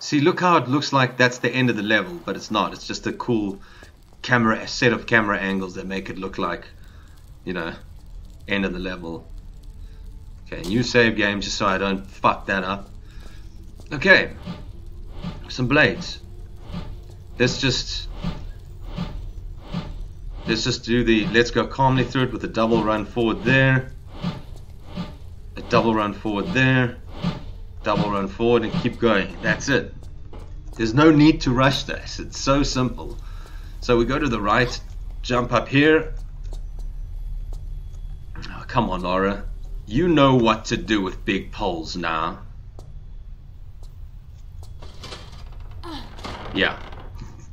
See, look how it looks like that's the end of the level, but it's not. It's just a cool set of camera angles that make it look like, you know, end of the level. Okay, new save game just so I don't fuck that up. Okay, some blades. Let's just do the, let's go calmly through it with a double run forward there, a double run forward there, double run forward, and keep going. That's it. There's no need to rush this. It's so simple. So we go to the right, jump up here. Oh, come on, Laura. You know what to do with big poles now. Yeah,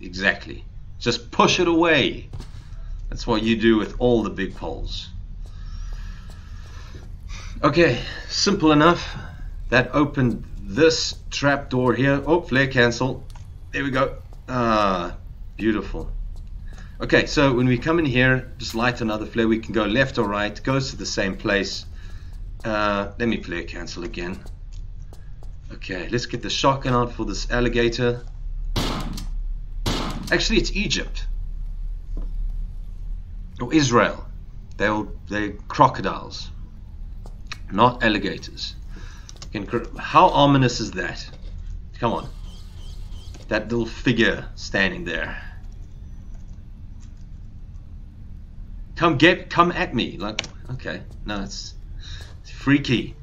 exactly. Just push it away. That's what you do with all the big poles. Okay, simple enough. That opened this trap door here. Oh, flare cancel. There we go. Ah, beautiful. Okay, so when we come in here, just light another flare. We can go left or right. Goes to the same place. Let me flare cancel again. Okay, let's get the shotgun out for this alligator. Actually, it's Egypt or Israel. They're crocodiles, not alligators. How ominous is that? Come on, that little figure standing there. Come at me. Like, okay, no, it's freaky.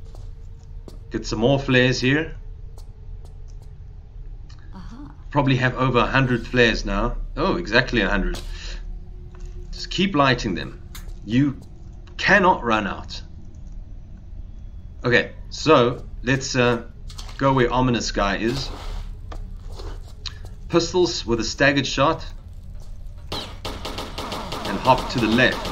Get some more flares here. Probably have over 100 flares now. Oh, exactly 100. Just keep lighting them. You cannot run out. Okay, so let's go where ominous guy is. Pistols with a staggered shot. And hop to the left.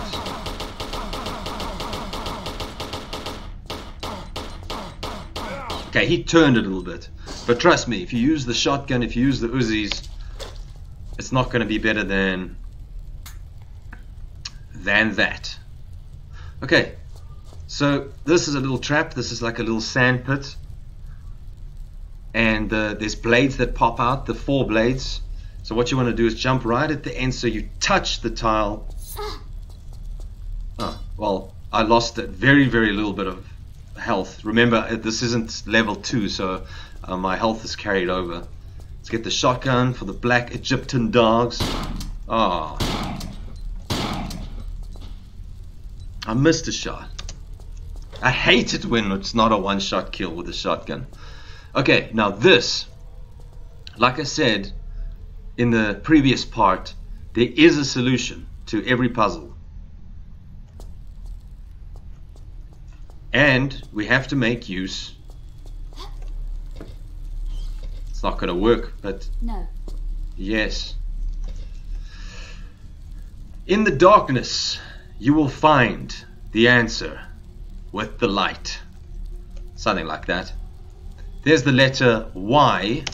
Okay, he turned a little bit. But trust me, if you use the shotgun, if you use the Uzis, it's not going to be better than that. Okay, so this is a little trap. This is like a little sand pit. And there's blades that pop out, the 4 blades. So what you want to do is jump right at the end so you touch the tile. Oh, well, I lost a very, very little bit of health. Remember, this isn't level 2, so my health is carried over. Let's get the shotgun for the black Egyptian dogs. Oh, I missed a shot. I hate it when it's not a one-shot kill with a shotgun. Okay, now this, like I said in the previous part, there is a solution to every puzzle. And we have to make use. It's not going to work, but no. Yes. In the darkness, you will find the answer with the light. Something like that. There's the letter Y.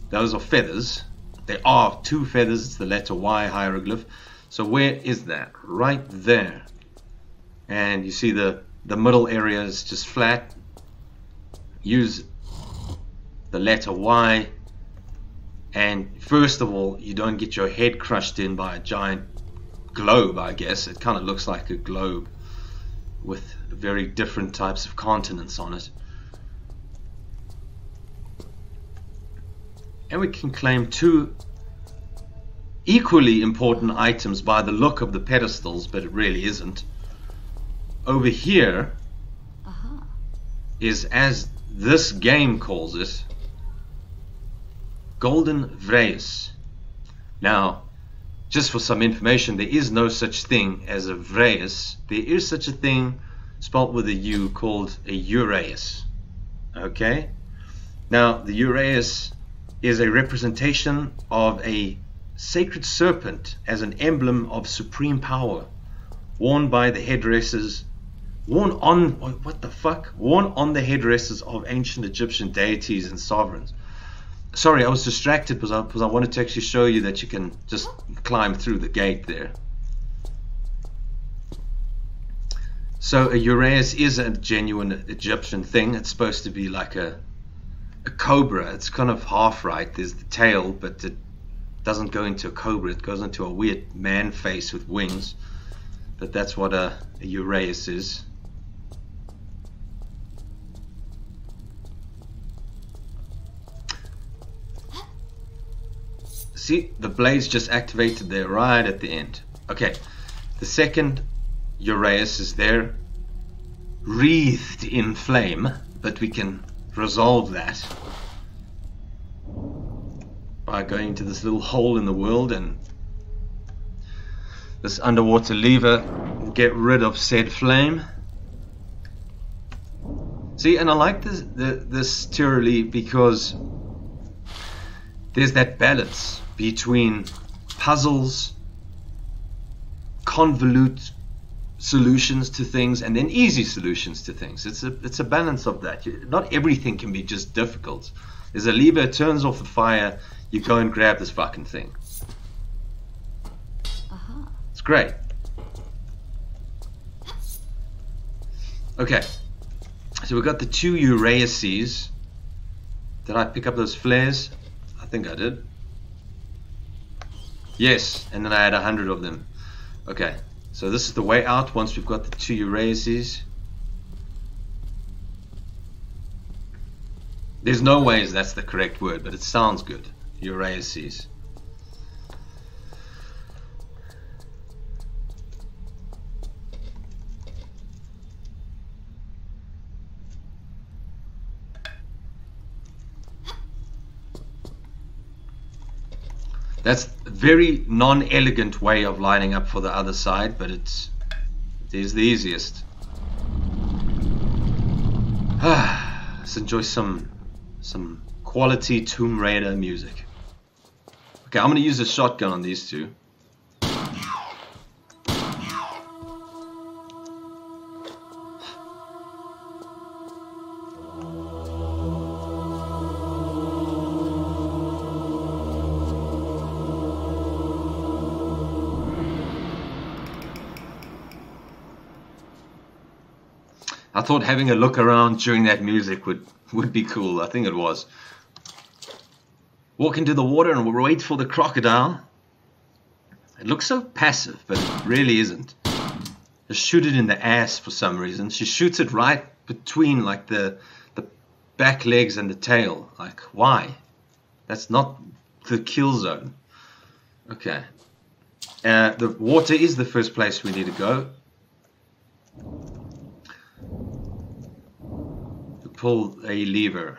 Those are feathers. There are 2 feathers. It's the letter Y hieroglyph. So where is that? Right there. And you see the middle area is just flat. Use the letter Y, and first of all, you don't get your head crushed in by a giant globe. I guess it kind of looks like a globe with very different types of continents on it. And we can claim 2 equally important items by the look of the pedestals, but it really isn't. Over here is, as this game calls it, Golden Vrees. Now, just for some information, there is no such thing as a Vrees. There is such a thing spelt with a U called a Uraeus. Okay? Now, the Uraeus is a representation of a sacred serpent as an emblem of supreme power, worn by the headdresses, worn on the headdresses of ancient Egyptian deities and sovereigns. Sorry, I was distracted because I wanted to actually show you that you can just climb through the gate there. So a uraeus is a genuine Egyptian thing. It's supposed to be like a a cobra. It's kind of half right. There's the tail, but it doesn't go into a cobra. It goes into a weird man face with wings. But that's what a uraeus is. See, the blaze just activated there right at the end. Okay, the second uraeus is there, wreathed in flame, but we can resolve that by going into this little hole in the world, and this underwater lever will get rid of said flame. See, and I like this TRLE because there's that balance between puzzles, convolute solutions to things, and then easy solutions to things. It's a balance of that. Not everything can be just difficult. There's a lever, it turns off the fire, you go and grab this fucking thing. It's great. Okay, so we've got the two uraeuses. Did I pick up those flares? I think I did. Yes, and then I had 100 of them. Okay, so this is the way out once we've got the two uraeuses. There's no ways that's the correct word, but it sounds good. Uraeuses. That's a very non-elegant way of lining up for the other side, but it is the easiest. Let's enjoy some quality Tomb Raider music. Okay, I'm going to use a shotgun on these two. I thought having a look around during that music would be cool. I think it was. Walk into the water and we'll wait for the crocodile. It looks so passive, but it really isn't. Just shoot it in the ass for some reason. She shoots it right between like the back legs and the tail. Like, why? That's not the kill zone. Okay. The water is the first place we need to go. Pull a lever.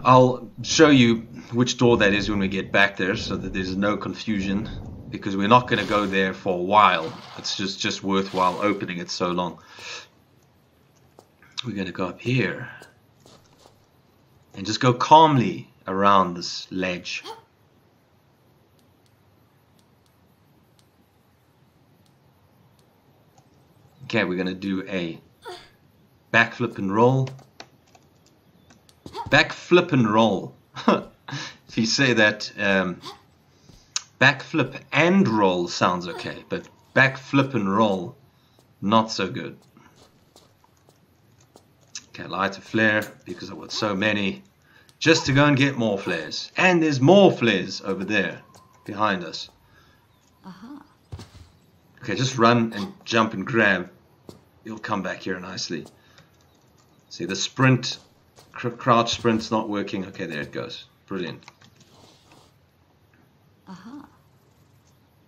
I'll show you which door that is when we get back there so that there's no confusion, because we're not going to go there for a while. It's just worthwhile opening it so long. We're going to go up here and just go calmly around this ledge. Okay, we're going to do a backflip and roll. Backflip and roll. If you say that, backflip and roll sounds okay, but backflip and roll, not so good. Okay, light a flare because I've got so many, just to go and get more flares. And there's more flares over there behind us. Okay, just run and jump and grab. You'll come back here nicely. See, the sprint, crouch sprint's not working. Okay, there it goes. Brilliant.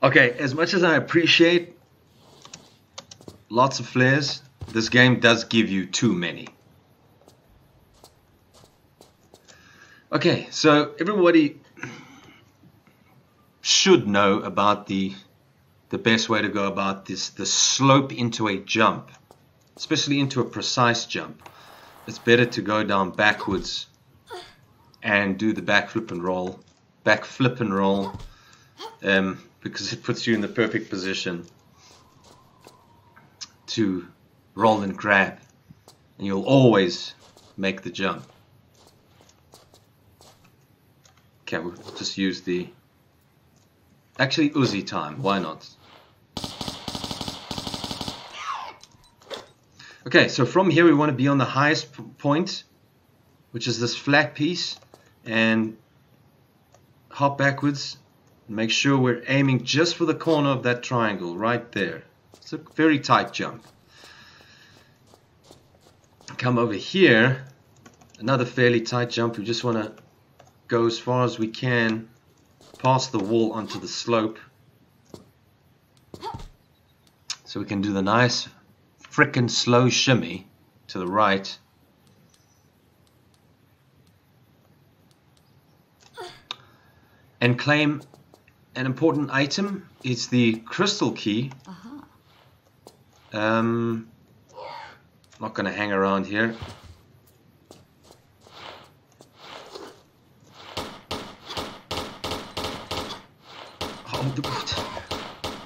Okay, as much as I appreciate lots of flares, this game does give you too many. Okay, so everybody should know about the best way to go about this, the slope into a jump, especially into a precise jump. It's better to go down backwards and do the backflip and roll, because it puts you in the perfect position to roll and grab, and you'll always make the jump. Okay, we'll just use the, actually Uzi time, why not? Okay, so from here we want to be on the highest point, which is this flat piece, and hop backwards. Make sure we're aiming just for the corner of that triangle right there. It's a very tight jump. Come over here, another fairly tight jump. We just want to go as far as we can past the wall onto the slope, so we can do the nice frickin' slow shimmy to the right. And claim an important item. It's the crystal key. Not gonna hang around here.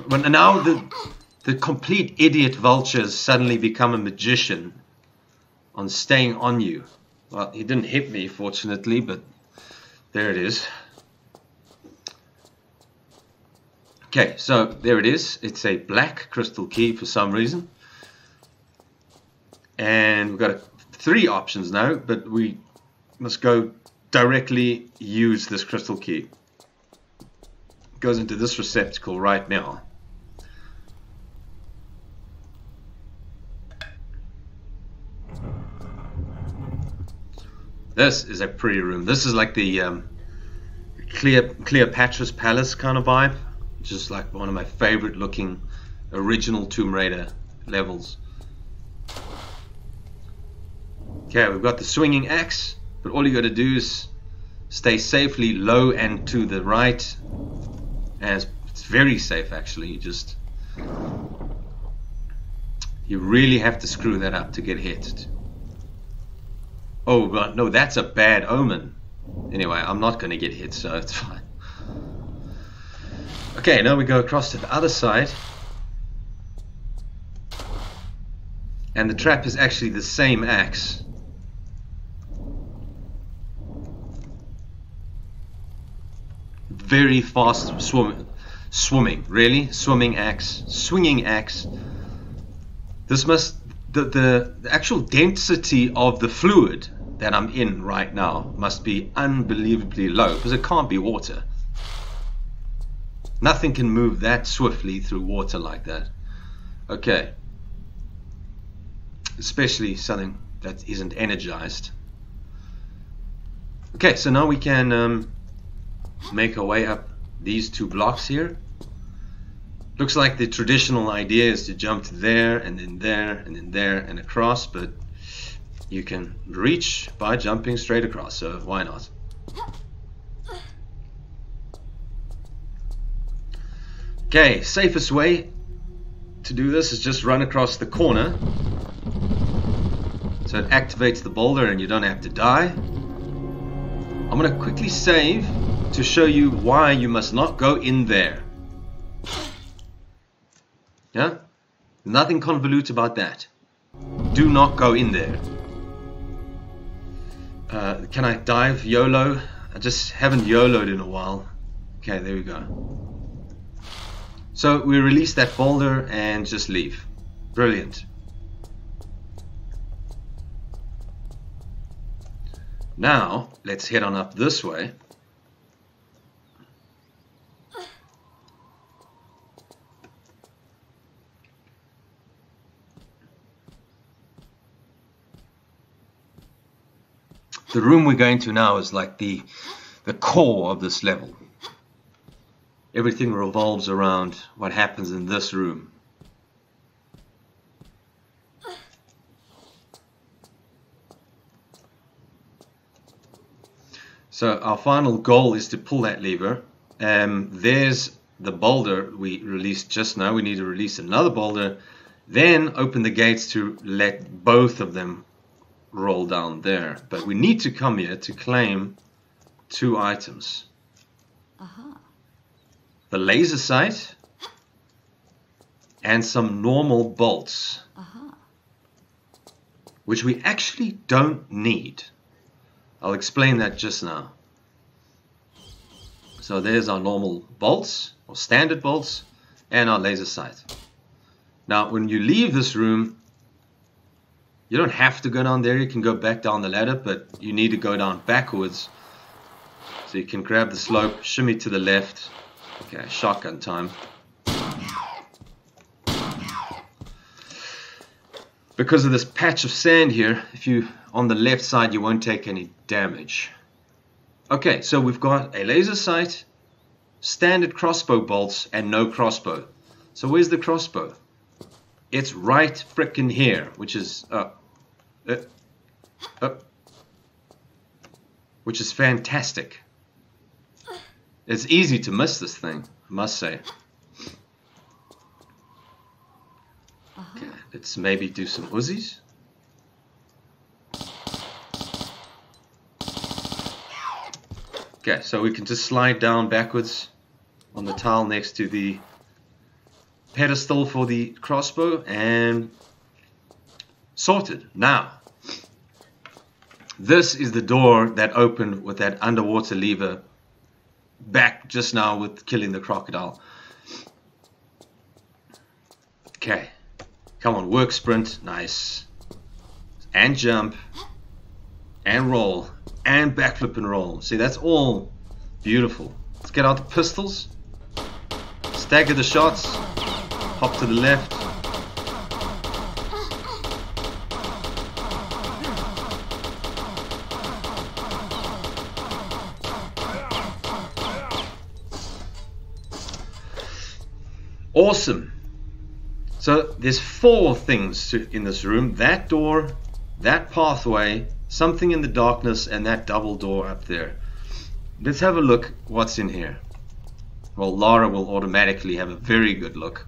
Well, now the complete idiot vultures suddenly become a magician on staying on you. Well, he didn't hit me, fortunately, but there it is. Okay, so there it is. It's a black crystal key for some reason. And we've got 3 options now, but we must go directly use this crystal key. It goes into this receptacle right now. This is a pretty room. This is like the Cleopatra's Palace kind of vibe. Just like one of my favorite looking original Tomb Raider levels. Okay, we've got the swinging axe, but all you got to do is stay safely low and to the right. And it's very safe actually. You really have to screw that up to get hit. Oh, but no, that's a bad omen. Anyway, I'm not going to get hit, so it's fine. Okay, now we go across to the other side. And the trap is actually the same axe. Very fast swimming, really? Swimming axe, swinging axe. This must, the actual density of the fluid that I'm in right now must be unbelievably low, because it can't be water. Nothing can move that swiftly through water like that. Okay. Especially something that isn't energized. Okay, so now we can make our way up these 2 blocks here. Looks like the traditional idea is to jump to there, and then there, and then there, and across, but you can reach by jumping straight across, so why not? Okay, safest way to do this is just run across the corner. So it activates the boulder and you don't have to die. I'm going to quickly save to show you why you must not go in there. Yeah? Nothing convolute about that. Do not go in there. Can I dive YOLO? I just haven't YOLO'd in a while. Okay, there we go. So we release that boulder and just leave. Brilliant. Now, let's head on up this way. The room we're going to now is like the core of this level. Everything revolves around what happens in this room. So our final goal is to pull that lever. There's the boulder we released just now. We need to release another boulder, then open the gates to let both of them roll down there. But we need to come here to claim 2 items. The laser sight and some normal bolts, which we actually don't need. I'll explain that just now. So there's our normal bolts, or standard bolts, and our laser sight. Now when you leave this room, You don't have to go down there, you can go back down the ladder, but you need to go down backwards. So you can grab the slope, shimmy to the left. Okay, shotgun time. Because of this patch of sand here, if you on the left side, you won't take any damage. Okay, so we've got a laser sight, standard crossbow bolts, and no crossbow. So where's the crossbow? It's right frickin' here, which is which is fantastic. It's easy to miss this thing, I must say. Okay, let's maybe do some Uzis. Okay, so we can just slide down backwards on the tile next to the pedestal for the crossbow and sorted. Now, this is the door that opened with that underwater lever back just now with killing the crocodile. Okay, come on, work sprint, nice. And jump, and roll, and backflip and roll. See, that's all beautiful. Let's get out the pistols, stagger the shots, hop to the left. Awesome. So there's 4 things in this room. That door, that pathway, something in the darkness, and that double door up there. Let's have a look what's in here. Well, Lara will automatically have a very good look.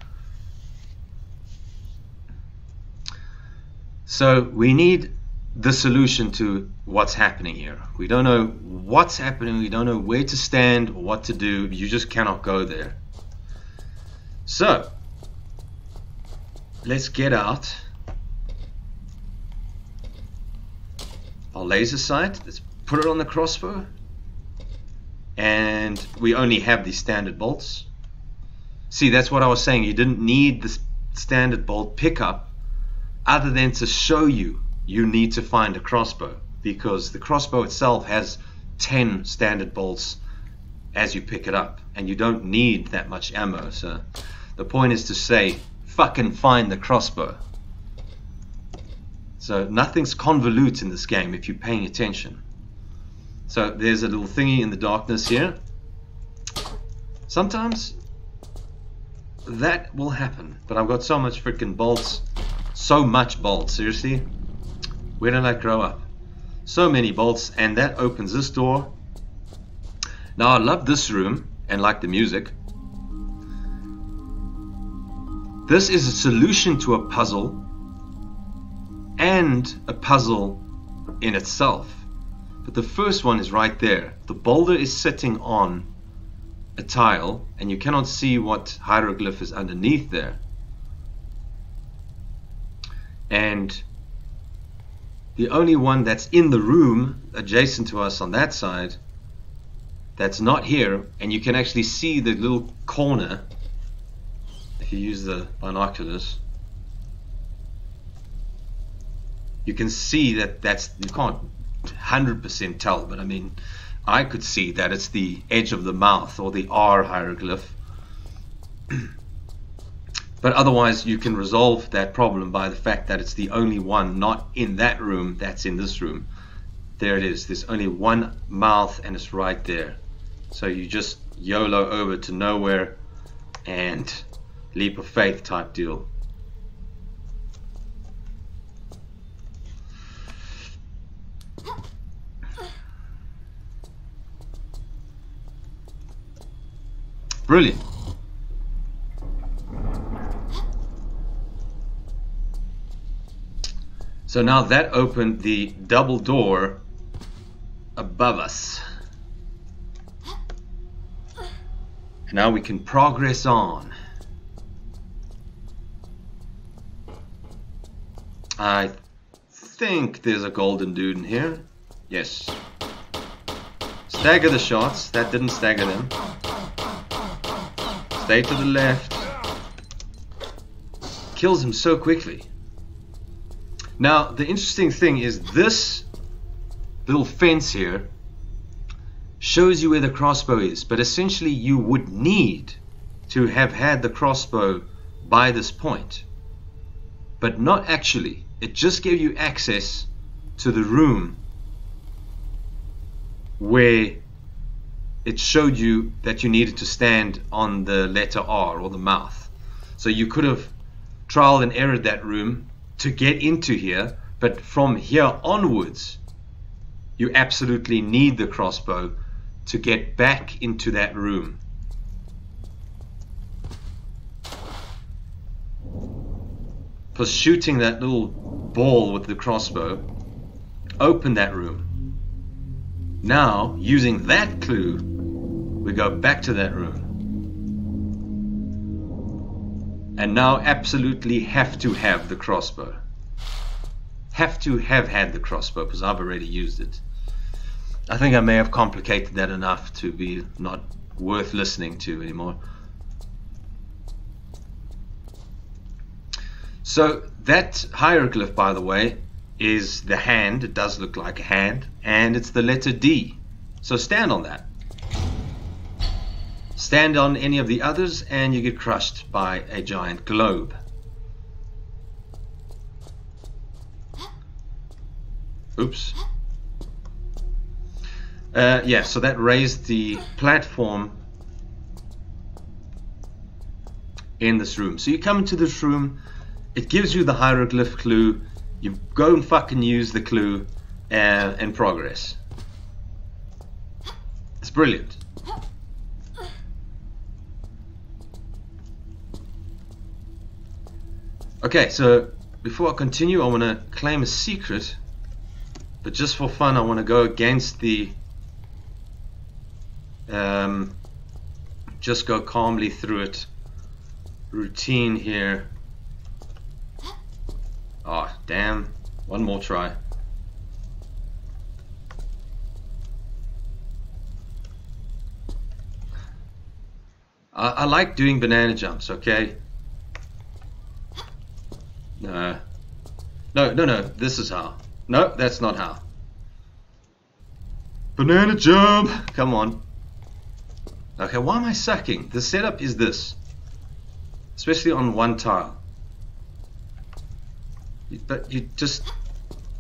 So we need the solution to what's happening here. We don't know what's happening, we don't know where to stand or what to do. You just cannot go there. So let's get out our laser sight. Let's put it on the crossbow, and we only have these standard bolts. See, that's what I was saying. You didn't need the standard bolt pickup other than to show you need to find a crossbow, because the crossbow itself has 10 standard bolts as you pick it up, and you don't need that much ammo. So the point is to say, fucking find the crossbow. So nothing's convolute in this game if you're paying attention. So there's a little thingy in the darkness here. Sometimes that will happen, but I've got so much freaking bolts. So much bolts, seriously. Where did I grow up? So many bolts, and that opens this door. Now I love this room and like the music. This is a solution to a puzzle and a puzzle in itself. But the first one is right there. The boulder is sitting on a tile, and you cannot see what hieroglyph is underneath there. And the only one that's in the room adjacent to us on that side that's not here, and you can actually see the little corner if you use the binoculars. You can see that you can't 100% tell, but I mean, I could see that it's the edge of the mouth or the R hieroglyph. But otherwise you can resolve that problem by the fact that it's the only one not in that room that's in this room. There it is. There's only one mouth, and it's right there. So you just YOLO over to nowhere and leap of faith type deal. Brilliant. So now that opened the double door above us. And now we can progress on. I think there's a golden dude in here. Yes. Stagger the shots. That didn't stagger them. Stay to the left. Kills him so quickly. Now, the interesting thing is this little fence here shows you where the crossbow is, but essentially you would need to have had the crossbow by this point, but not actually. It just gave you access to the room where it showed you that you needed to stand on the letter R, or the mouth. So you could have trialed and errored that room to get into here, but from here onwards you absolutely need the crossbow to get back into that room. Because shooting that little ball with the crossbow opened that room. Now, using that clue, we go back to that room. And now absolutely have to have the crossbow. Have to have had the crossbow, because I've already used it. I think I may have complicated that enough to be not worth listening to anymore. So that hieroglyph, by the way, is the hand. It does look like a hand, and it's the letter D. So stand on that. Stand on any of the others and you get crushed by a giant globe. Oops. Yeah, so that raised the platform in this room. So you come into this room, it gives you the hieroglyph clue, you go and fucking use the clue and progress. It's brilliant. Okay, so before I continue, I want to claim a secret, but just for fun I want to go against the just go calmly through it routine here. Oh damn, one more try. I like doing banana jumps, okay? No, this is how. No, that's not how. Banana jump! Come on. Okay, why am I sucking? The setup is this. Especially on one tile. But you just...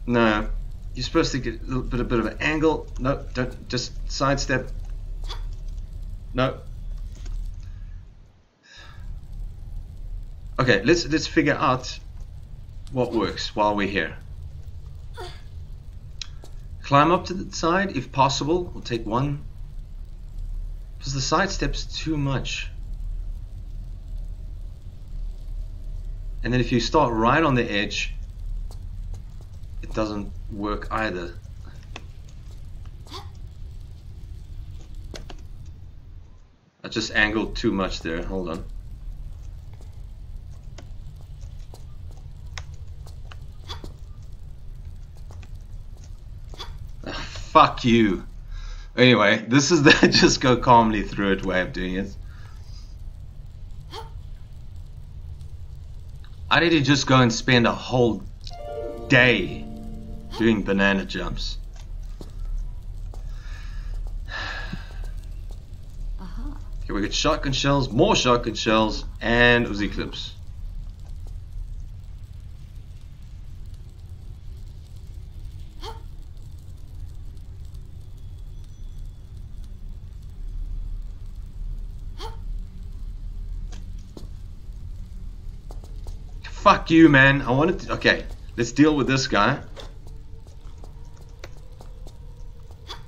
No. You're supposed to get a bit of an angle. No, don't. Just sidestep. No. Okay, let's figure out what works while we're here. Climb up to the side if possible. We'll take one. Because the side step's too much. And then if you start right on the edge, it doesn't work either. I just angled too much there. Hold on. Fuck you. Anyway, this is the just go calmly through it way of doing it. I need to just go and spend a whole day doing banana jumps. Okay, we got shotgun shells, more shotgun shells, and Uzi clips. Fuck you, man. I wanted to... Okay, let's deal with this guy.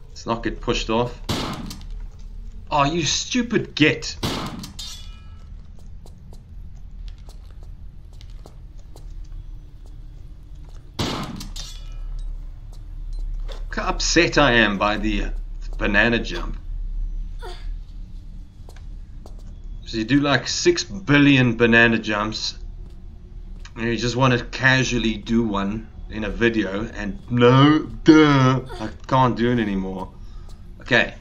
Let's not get pushed off. Oh, you stupid git. Look how upset I am by the banana jump. So you do like 6 billion banana jumps. And you just want to casually do one in a video, and no, duh, I can't do it anymore. Okay.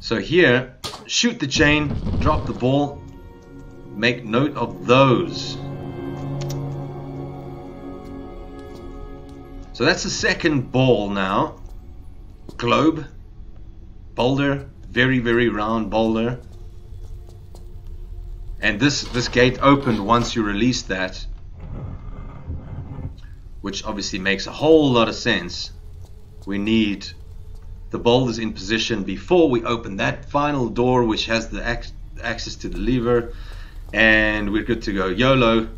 So here, shoot the chain, drop the ball, make note of those. So that's the second ball now. Globe, boulder, very, very round boulder. And this gate opened once you released that, which obviously makes a whole lot of sense. We need the boulders in position before we open that final door, which has the access to the lever, and we're good to go. YOLO.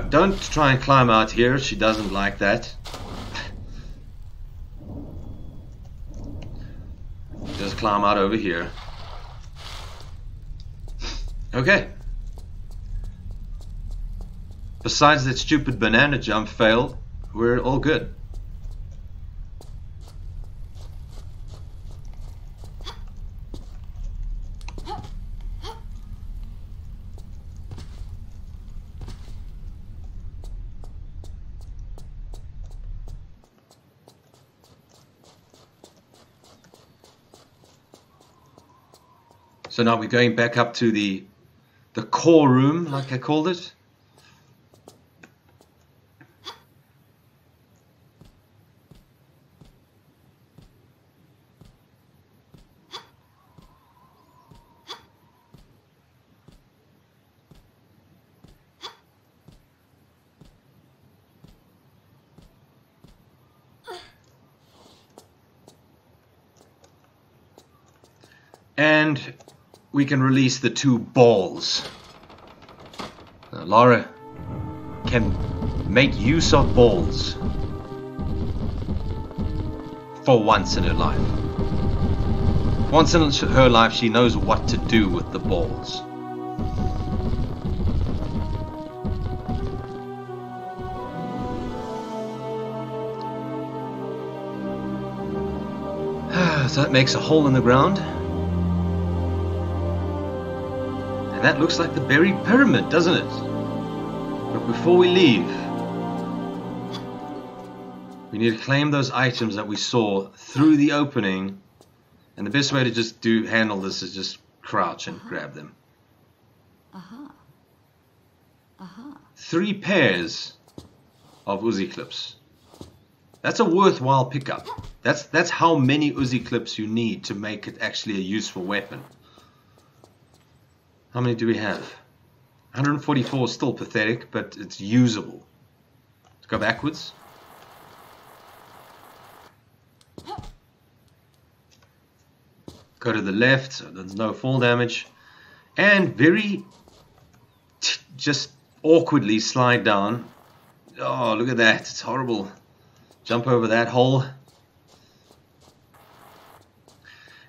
Don't try and climb out here. She doesn't like that. Just climb out over here. Okay. Besides that stupid banana jump fail, we're all good. So now we're going back up to the core room, like I called it. And we can release the two balls. Lara can make use of balls for once in her life. Once in her life, she knows what to do with the balls. So that makes a hole in the ground. That looks like the buried pyramid, doesn't it? But before we leave, we need to claim those items that we saw through the opening. And the best way to just handle this is just crouch and grab them. 3 pairs of Uzi clips. That's a worthwhile pickup. That's how many Uzi clips you need to make it actually a useful weapon. How many do we have? 144 is still pathetic, but it's usable. Let's go backwards. Go to the left, so there's no fall damage. And just awkwardly slide down. Oh, look at that. It's horrible. Jump over that hole.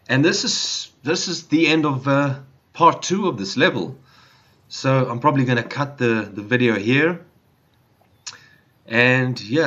And this is the end of part 2 of this level. So I'm probably going to cut the video here. And yeah.